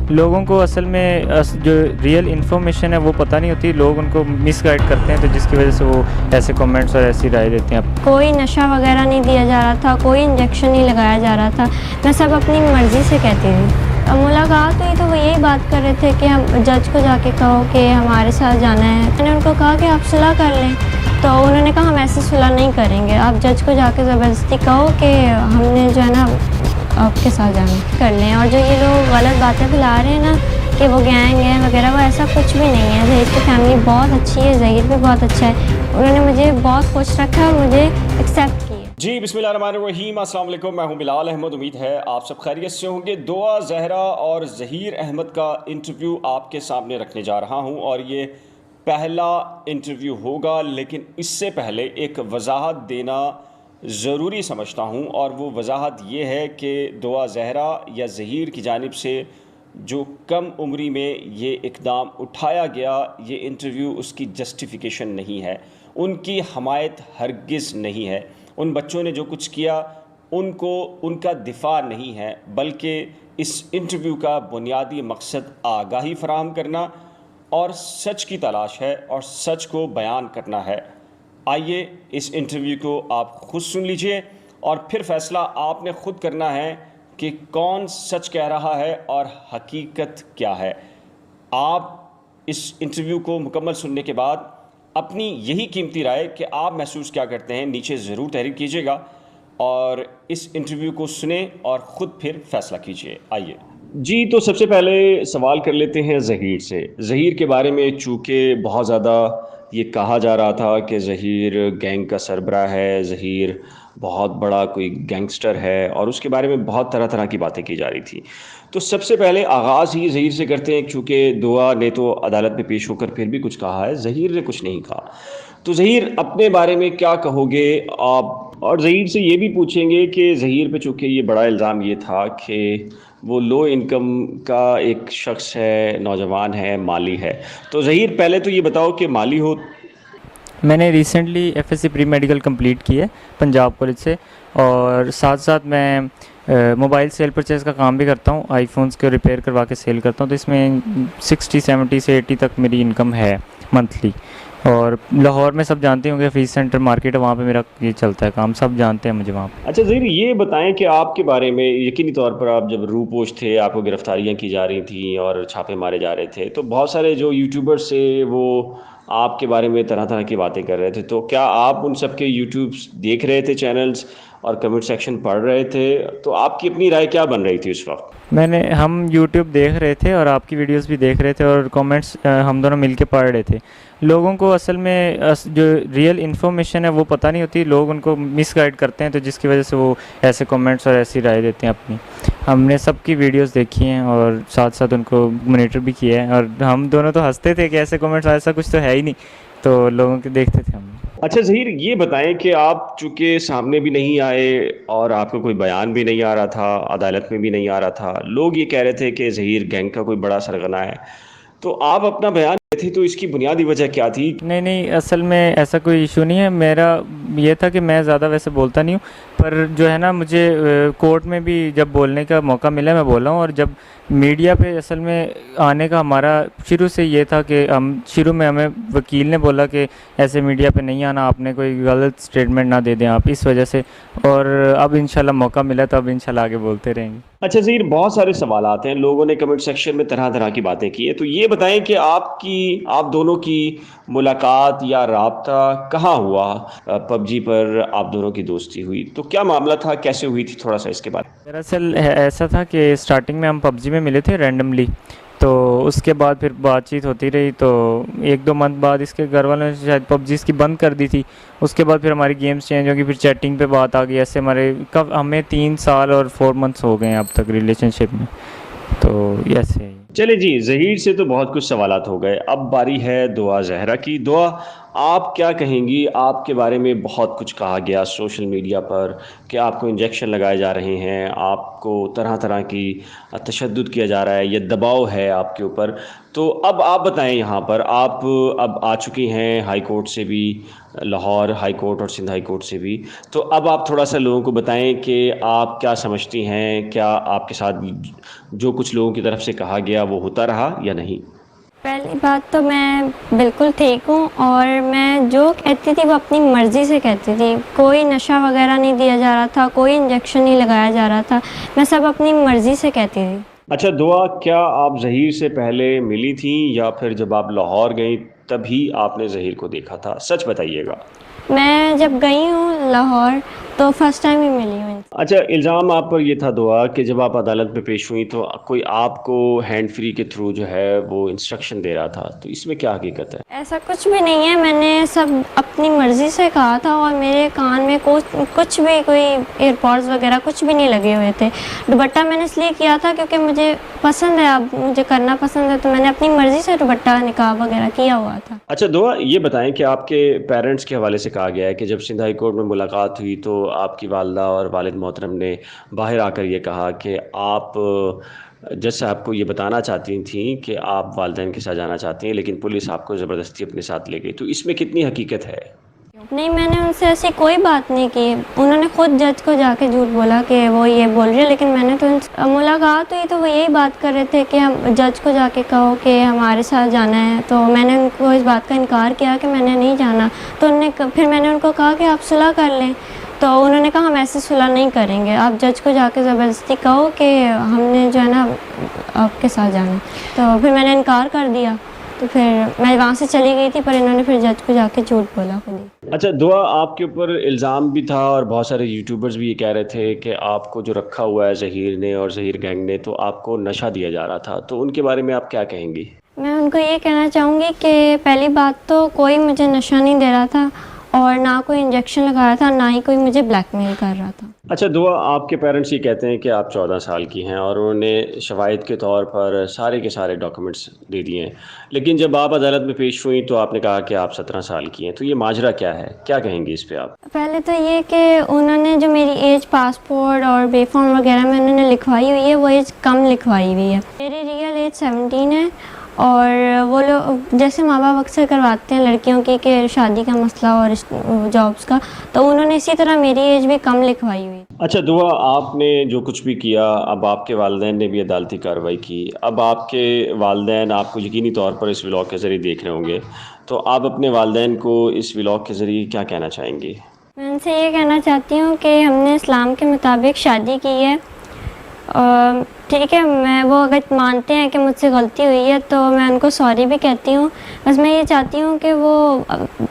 لوگوں کو اصل میں جو ریئل انفارمیشن ہے وہ پتہ نہیں ہوتی، لوگ ان کو مس گائڈ کرتے ہیں، تو جس کی وجہ سے وہ ایسے کمنٹس اور ایسی رائے دیتے ہیں. کوئی نشہ وغیرہ نہیں دیا جا رہا تھا، کوئی انجیکشن نہیں لگایا جا رہا تھا، میں سب اپنی مرضی سے کہتی تھی. ملاقات ہوئی تو وہ یہی بات کر رہے تھے کہ ہم جج کو جا کے کہو کہ ہمارے ساتھ جانا ہے. میں نے ان کو کہا کہ آپ صلح کر لیں، تو انہوں نے کہا ہم ایسے صلح نہیں کریں گے، آپ جج کو جا کے زبردستی کہو کہ ہم نے جو ہے نا آپ کے ساتھ جانا کر لیں. اور جو یہ لوگ غلط باتیں پھیلا رہے ہیں نا کہ وہ گینگ ہے وغیرہ، وہ ایسا کچھ بھی نہیں ہے. ظہیر کی فیملی بہت اچھی ہے، ظہیر بھی بہت اچھا ہے، انہوں نے مجھے بہت خوش رکھا اور مجھے ایکسیپٹ کیا. جی بسم اللہ الرحمن الرحیم، السلام علیکم، میں ہوں بلال احمد. امید ہے آپ سب خیریت سے ہوں گے. دعا زہرا اور ظہیر احمد کا انٹرویو آپ کے سامنے رکھنے جا رہا ہوں، اور یہ پہلا انٹرویو ہوگا، لیکن اس سے پہلے ایک وضاحت دینا ضروری سمجھتا ہوں، اور وہ وضاحت یہ ہے کہ دعا زہرا یا ظہیر کی جانب سے جو کم عمری میں یہ اقدام اٹھایا گیا، یہ انٹرویو اس کی جسٹیفیکیشن نہیں ہے، ان کی حمایت ہرگز نہیں ہے. ان بچوں نے جو کچھ کیا ان کا دفاع نہیں ہے، بلکہ اس انٹرویو کا بنیادی مقصد آگاہی فراہم کرنا اور سچ کی تلاش ہے اور سچ کو بیان کرنا ہے. آئیے اس انٹرویو کو آپ خود سن لیجئے، اور پھر فیصلہ آپ نے خود کرنا ہے کہ کون سچ کہہ رہا ہے اور حقیقت کیا ہے. آپ اس انٹرویو کو مکمل سننے کے بعد اپنی یہی قیمتی رائے کہ آپ محسوس کیا کرتے ہیں نیچے ضرور تحریر کیجیے گا، اور اس انٹرویو کو سنیں اور خود پھر فیصلہ کیجیے. آئیے جی، تو سب سے پہلے سوال کر لیتے ہیں ظہیر سے. ظہیر کے بارے میں چونکہ بہت زیادہ یہ کہا جا رہا تھا کہ ظہیر گینگ کا سربراہ ہے، ظہیر بہت بڑا کوئی گینگسٹر ہے، اور اس کے بارے میں بہت طرح طرح کی باتیں کی جا رہی تھی. تو سب سے پہلے آغاز ہی ظہیر سے کرتے ہیں، کیونکہ دعا نے تو عدالت میں پیش ہو کر پھر بھی کچھ کہا ہے، ظہیر نے کچھ نہیں کہا. تو ظہیر اپنے بارے میں کیا کہو گے آپ؟ اور ظہیر سے یہ بھی پوچھیں گے کہ ظہیر پہ چونکہ یہ بڑا الزام یہ تھا کہ وہ لو انکم کا ایک شخص ہے، نوجوان ہے، مالی ہے. تو ظہیر پہلے تو یہ بتاؤ کہ مالی ہو. میں نے recently F S C pre medical complete کی ہے پنجاب کالج سے، اور ساتھ ساتھ میں موبائل سیل پرچیز کا کام بھی کرتا ہوں، آئی فونس کے ریپیئر کروا کے سیل کرتا ہوں. تو اس میں 60-70 سے 80 تک میری انکم ہے منتھلی. اور لاہور میں سب جانتے ہوں گے حفیظ سینٹر مارکیٹ ہے، وہاں پہ میرا یہ چلتا ہے کام، سب جانتے ہیں مجھے وہاں پہ. اچھا ظہیر، یہ بتائیں کہ آپ کے بارے میں یقینی طور پر آپ جب روپوش تھے، آپ کو گرفتاریاں کی جا رہی تھیں اور چھاپے مارے جا رہے تھے، تو بہت سارے جو یوٹیوبرز سے وہ آپ کے بارے میں طرح طرح کی باتیں کر رہے تھے. تو کیا آپ ان سب کے یوٹیوبس دیکھ رہے تھے چینلز اور کمنٹ سیکشن پڑھ رہے تھے؟ تو آپ کی اپنی رائے کیا بن رہی تھی اس وقت؟ ہم یوٹیوب دیکھ رہے تھے اور آپ کی ویڈیوز بھی دیکھ رہے تھے، اور کامنٹس ہم دونوں مل کے پڑھ رہے تھے. لوگوں کو اصل میں جو ریئل انفارمیشن ہے وہ پتہ نہیں ہوتی، لوگ ان کو مس گائڈ کرتے ہیں، تو جس کی وجہ سے وہ ایسے کامنٹس اور ایسی رائے دیتے ہیں اپنی. ہم نے سب کی ویڈیوز دیکھی ہیں اور ساتھ ساتھ ان کو مانیٹر بھی کیا ہے، اور ہم دونوں تو ہنستے تھے کہ ایسے کامنٹس ایسا کچھ تو ہے ہی نہیں، تو لوگوں کے دیکھتے تھے ہم. اچھا ظہیر، یہ بتائیں کہ آپ چونکہ سامنے بھی نہیں آئے اور آپ کا کوئی بیان بھی نہیں آ رہا تھا، عدالت میں بھی نہیں آ رہا تھا، لوگ یہ کہہ رہے تھے کہ ظہیر گینگ کا کوئی بڑا سرغنہ ہے، تو آپ اپنا بیان دیے تھے، تو اس کی بنیادی وجہ کیا تھی؟ نہیں، اصل میں ایسا کوئی ایشو نہیں ہے. میرا یہ تھا کہ میں زیادہ ویسے بولتا نہیں ہوں، پر جو ہے نا مجھے کورٹ میں بھی جب بولنے کا موقع ملا میں بولا ہوں. اور جب میڈیا پہ اصل میں آنے کا ہمارا شروع سے یہ تھا کہ شروع میں ہمیں وکیل نے بولا کہ ایسے میڈیا پہ نہیں آنا، آپ نے کوئی غلط سٹیٹمنٹ نہ دے دیں آپ، اس وجہ سے. اور اب انشاءاللہ موقع ملا تو اب انشاءاللہ آگے بولتے رہیں گے. اچھا ظہیر، بہت سارے سوالات ہیں، لوگوں نے کمنٹ سیکشن میں طرح طرح کی باتیں کی ہیں. تو یہ بتائیں کہ آپ دونوں کی ملاقات یا رابطہ کہاں ہوا؟ پب جی پر آپ دونوں کی دوستی ہوئی، تو کیا معاملہ تھا، کیسے ہوئی تھی، تھوڑا سا اس کے بارے میں. دراصل ایسا تھا کہ اسٹارٹنگ میں ہم پب جی میں ملے تھے رینڈملی، تو اس کے بعد پھر بات چیت ہوتی رہی. تو 1-2 منتھ بعد اس کے گھر والوں نے شاید پب جی اس کی بند کر دی تھی. اس کے بعد پھر ہماری گیمز چینج ہو گئی، پھر چیٹنگ پہ بات آ گئی. ایسے ہمیں 3 سال اور 4 منتھس ہو گئے ہیں اب تک ریلیشن شپ میں. تو ایسے ہی. چلے جی، ظہیر سے تو بہت کچھ سوالات ہو گئے، اب باری ہے دعا زہرا کی. دعا، آپ کیا کہیں گی؟ آپ کے بارے میں بہت کچھ کہا گیا سوشل میڈیا پر کہ آپ کو انجیکشن لگائے جا رہے ہیں، آپ کو طرح طرح کی تشدد کیا جا رہا ہے، یہ دباؤ ہے آپ کے اوپر. تو اب آپ بتائیں، یہاں پر آپ اب آ چکی ہیں ہائی کورٹ سے بھی، لاہور ہائی کورٹ اور سندھ ہائی کورٹ سے بھی، تو اب آپ تھوڑا سا لوگوں کو بتائیں کہ آپ کیا سمجھتی ہیں، کیا آپ کے ساتھ جو کچھ لوگوں کی طرف سے کہا گیا وہ ہوتا رہا یا نہیں؟ پہلی بات تو میں بالکل ٹھیک ہوں، اور میں جو کہتی تھی وہ اپنی مرضی سے کہتی تھی. کوئی نشہ وغیرہ نہیں دیا جا رہا تھا، کوئی انجیکشن نہیں لگایا جا رہا تھا، میں سب اپنی مرضی سے کہتی تھی. اچھا دعا، کیا آپ ظہیر سے پہلے ملی تھیں یا پھر جب آپ لاہور گئیں تبھی آپ نے ظہیر کو دیکھا تھا؟ سچ بتائیے گا. میں جب گئی ہوں لاہور تو فرسٹ ٹائم ہی ملی ہوں. اچھا، الزام آپ پر یہ تھا دعا کہ جب آپ عدالت میں پیش ہوئیں تو کوئی آپ کو ہینڈ فری کے تھرو جو ہے وہ انسٹرکشن دے رہا تھا، تو اس میں کیا حقیقت ہے؟ ایسا کچھ بھی نہیں ہے، میں نے سب اپنی مرضی سے کہا تھا، اور میرے کان میں کچھ بھی کوئی ایئر پوڈز وغیرہ کچھ بھی نہیں لگے ہوئے تھے. دوپٹہ میں نے اس لیے کیا تھا کیونکہ مجھے پسند ہے، اب مجھے کرنا پسند ہے، تو میں نے اپنی مرضی سے دوپٹہ نقاب وغیرہ کیا ہوا تھا. اچھا دعا، یہ بتائیں کہ آپ کے پیرنٹس کے حوالے سے کہا گیا ہے کہ جب سندھ ہائی کورٹ میں ملاقات ہوئی تو آپ کی والدہ اور والد محترم نے باہر آ کر یہ کہا کہ آپ جج صاحب کو یہ بتانا چاہتی تھیں کہ آپ والدین کے ساتھ جانا چاہتی ہیں، لیکن پولیس آپ کو زبردستی اپنے ساتھ لے گئی، تو اس میں کتنی حقیقت ہے؟ نہیں، میں نے ان سے ایسی کوئی بات نہیں کی. انہوں نے خود جج کو جا کے جھوٹ بولا کہ وہ یہ بول رہی ہے، لیکن میں نے تو ان سے ملاقات ہوئی تو وہ یہی بات کر رہے تھے کہ ہم جج کو جا کے کہو کہ ہمارے ساتھ جانا ہے. تو میں نے ان کو اس بات کا انکار کیا کہ میں نے نہیں جانا. تو پھر میں نے ان کو کہا کہ آپ صلح کر لیں. تو انہوں نے کہا ہم ایسے صلح نہیں کریں گے، آپ جج کو جا کے زبردستی کہو کہ ہم نے جو ہے نا آپ کے ساتھ جانا. تو پھر میں نے انکار کر دیا، تو پھر میں وہاں سے چلی گئی تھی، پر انہوں نے پھر جج کو جا کے جھوٹ بولا خود ہی. اچھا دعا، آپ کے اوپر الزام بھی تھا اور بہت سارے یوٹیوبرز بھی یہ کہہ رہے تھے کہ آپ کو جو رکھا ہوا ہے ظہیر نے اور ظہیر گینگ نے، تو آپ کو نشہ دیا جا رہا تھا، تو ان کے بارے میں آپ کیا کہیں گی؟ میں ان کو یہ کہنا چاہوں گی کہ پہلی بات تو کوئی مجھے نشہ نہیں دے رہا تھا، اور نہ کوئی انجیکشن لگایا تھا، نہ ہی کوئی مجھے بلیک میل کر رہا تھا. اچھا دعا، آپ کے پیرنٹس یہ کہتے ہیں کہ آپ 14 سال کی ہیں اور انہوں نے شواہد کے طور پر سارے کے سارے ڈاکومنٹس دے دیے ہیں، لیکن جب آپ عدالت میں پیش ہوئیں تو آپ نے کہا کہ آپ 17 سال کی ہیں، تو یہ ماجرا کیا ہے؟ کیا کہیں گے اس پہ آپ؟ پہلے تو یہ کہ انہوں نے جو میری ایج پاسپورٹ اور بے فارم وغیرہ میں انہوں نے لکھوائی ہوئی ہے، وہ ایج کم لکھوائی ہوئی ہے. میری ریئل ایج 17 ہے، اور وہ لوگ جیسے ماں باپ اکثر کرواتے ہیں لڑکیوں کی کہ شادی کا مسئلہ اور جابس کا، تو انہوں نے اسی طرح میری ایج بھی کم لکھوائی ہوئی. اچھا دعا، آپ نے جو کچھ بھی کیا، اب آپ کے والدین نے بھی عدالتی کارروائی کی، اب آپ کے والدین آپ کو یقینی طور پر اس ولاگ کے ذریعے دیکھ رہے ہوں گے، تو آپ اپنے والدین کو اس ولاگ کے ذریعے کیا کہنا چاہیں گے؟ میں ان سے یہ کہنا چاہتی ہوں کہ ہم نے اسلام کے مطابق شادی کی ہے، ٹھیک ہے. وہ اگر مانتے ہیں کہ مجھ سے غلطی ہوئی ہے تو میں ان کو سوری بھی کہتی ہوں. بس میں یہ چاہتی ہوں کہ وہ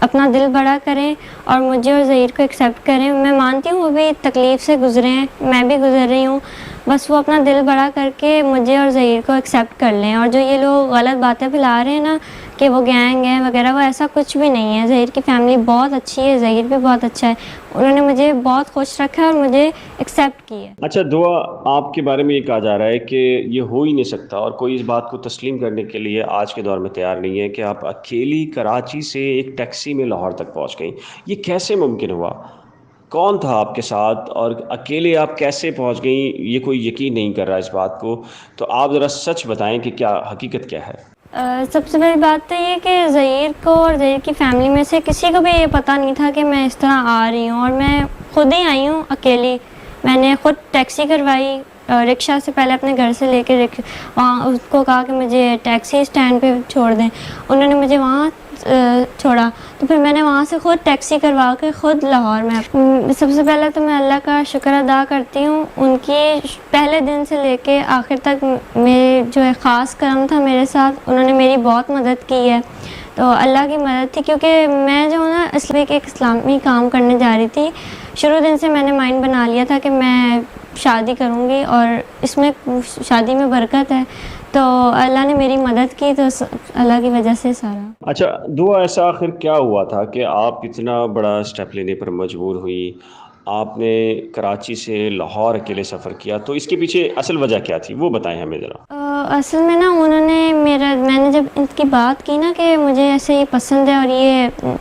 اپنا دل بڑا کریں اور مجھے اور ظہیر کو ایکسیپٹ کریں. میں مانتی ہوں وہ بھی تکلیف سے گزرے ہیں، میں بھی گزر رہی ہوں، بس وہ اپنا دل بڑا کر کے مجھے اور ظہیر کو ایکسیپٹ کر لیں. اور جو یہ لوگ غلط باتیں پھیلا رہے ہیں نا کہ وہ گینگ ہے وغیرہ، وہ ایسا کچھ بھی نہیں ہے. ظہیر کی فیملی بہت اچھی ہے، ظہیر بھی بہت اچھا ہے، انہوں نے مجھے بہت خوش رکھا ہے اور مجھے ایکسیپٹ کی ہے. اچھا دعا، آپ کے بارے میں یہ کہا جا رہا ہے کہ یہ ہو ہی نہیں سکتا اور کوئی اس بات کو تسلیم کرنے کے لیے آج کے دور میں تیار نہیں ہے کہ آپ اکیلی کراچی سے ایک ٹیکسی میں لاہور تک پہنچ گئیں. یہ کیسے ممکن ہوا؟ کون تھا آپ کے ساتھ اور اکیلے آپ کیسے پہنچ گئیں؟ یہ کوئی یقین نہیں کر رہا اس بات کو، تو آپ ذرا سچ بتائیں کہ کیا حقیقت کیا ہے؟ سب سے بڑی بات تو یہ کہ ظہیر کو اور ظہیر کی فیملی میں سے کسی کو بھی یہ پتہ نہیں تھا کہ میں اس طرح آ رہی ہوں، اور میں خود ہی آئی ہوں اکیلی. میں نے خود ٹیکسی کروائی، رکشہ سے پہلے اپنے گھر سے لے کے وہاں اس کو کہا کہ مجھے ٹیکسی اسٹینڈ پہ چھوڑ دیں، انہوں نے مجھے وہاں چھوڑا. تو پھر میں نے وہاں سے خود ٹیکسی کروا کے خود لاہور میں. سب سے پہلے تو میں اللہ کا شکر ادا کرتی ہوں، ان کی پہلے دن سے لے کے آخر تک میرے جو ہے خاص کرم تھا میرے ساتھ، انہوں نے میری بہت مدد کی ہے. تو اللہ کی مدد تھی، کیونکہ میں جو نا اس لیے ایک اسلامی کام کرنے جا رہی تھی. شروع دن سے میں نے مائنڈ بنا لیا تھا کہ میں شادی کروں گی اور اس میں شادی میں برکت ہے، تو اللہ نے میری مدد کی، تو اللہ کی وجہ سے سارا. اچھا دعا، ایسا آخر کیا ہوا تھا کہ آپ اتنا بڑا اسٹیپ لینے پر مجبور ہوئی؟ آپ نے کراچی سے لاہور اکیلے سفر کیا، تو اس کے پیچھے اصل وجہ کیا تھی وہ بتائیں ہمیں ذرا. اصل میں نا انہوں نے میں نے جب ان کی بات کی نا کہ مجھے ایسے یہ پسند ہے اور یہ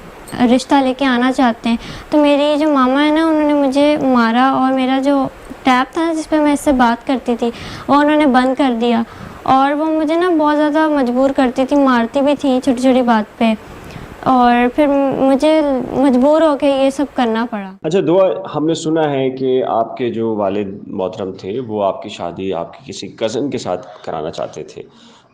رشتہ لے کے آنا چاہتے ہیں. تو میری جو ماما ہے نا انہوں نے مجھے مارا اور میرا جو ٹیب تھا نا جس پہ میں اس سے بات کرتی تھی وہ انہوں نے بند کر دیا اور وہ مجھے نا بہت زیادہ مجبور کرتی تھی, مارتی بھی تھی چھوٹی چھوٹی بات پہ, اور پھر مجھے مجبور ہو کے یہ سب کرنا پڑا. اچھا دعا, ہم نے سنا ہے کہ آپ کے جو والد محترم تھے وہ آپ کی شادی آپ کی کسی کزن کے ساتھ کرانا چاہتے تھے,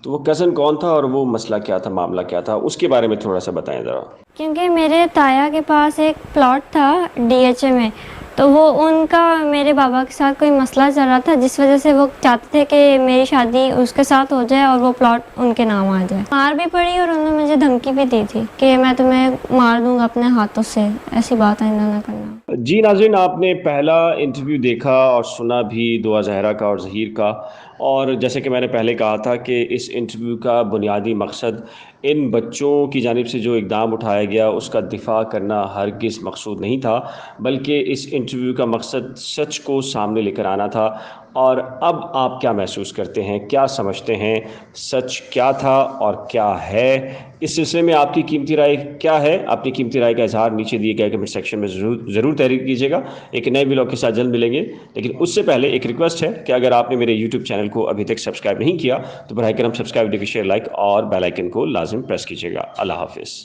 تو وہ کزن کون تھا اور وہ مسئلہ کیا تھا, معاملہ کیا تھا, اس کے بارے میں تھوڑا سا بتائیں ذرا. کیونکہ میرے تایا کے پاس ایک پلاٹ تھا DHA میں, تو وہ ان کا میرے بابا کے ساتھ کوئی مسئلہ چل رہا تھا جس وجہ سے وہ چاہتے تھے کہ میری شادی اس کے ساتھ ہو جائے اور وہ پلاٹ ان کے نام آ جائے. مار بھی پڑی اور انہوں نے مجھے دھمکی بھی دی تھی کہ میں تمہیں مار دوں گا اپنے ہاتھوں سے, ایسی بات آئندہ نہ کرنا. جی ناظرین, آپ نے پہلا انٹرویو دیکھا اور سنا بھی دعا زہرا کا اور ظہیر کا, اور جیسے کہ میں نے پہلے کہا تھا کہ اس انٹرویو کا بنیادی مقصد ان بچوں کی جانب سے جو اقدام اٹھایا گیا اس کا دفاع کرنا ہرگز مقصود نہیں تھا, بلکہ اس انٹرویو کا مقصد سچ کو سامنے لے کر آنا تھا. اور اب آپ کیا محسوس کرتے ہیں, کیا سمجھتے ہیں, سچ کیا تھا اور کیا ہے, اس سلسلے میں آپ کی قیمتی رائے کیا ہے؟ اپنی قیمتی رائے کا اظہار نیچے دیے گئے کمنٹ سیکشن میں ضرور تحریر کیجیے گا. ایک نئے ولاگ کے ساتھ جلد ملیں گے, لیکن اس سے پہلے ایک ریکویسٹ ہے کہ اگر آپ نے میرے یوٹیوب چینل کو ابھی تک سبسکرائب نہیں کیا تو براہ کرم سبسکرائب, ویڈیو کو شیئر, لائک اور بیل آئیکن کو لازم پریس کیجیے گا. اللہ حافظ.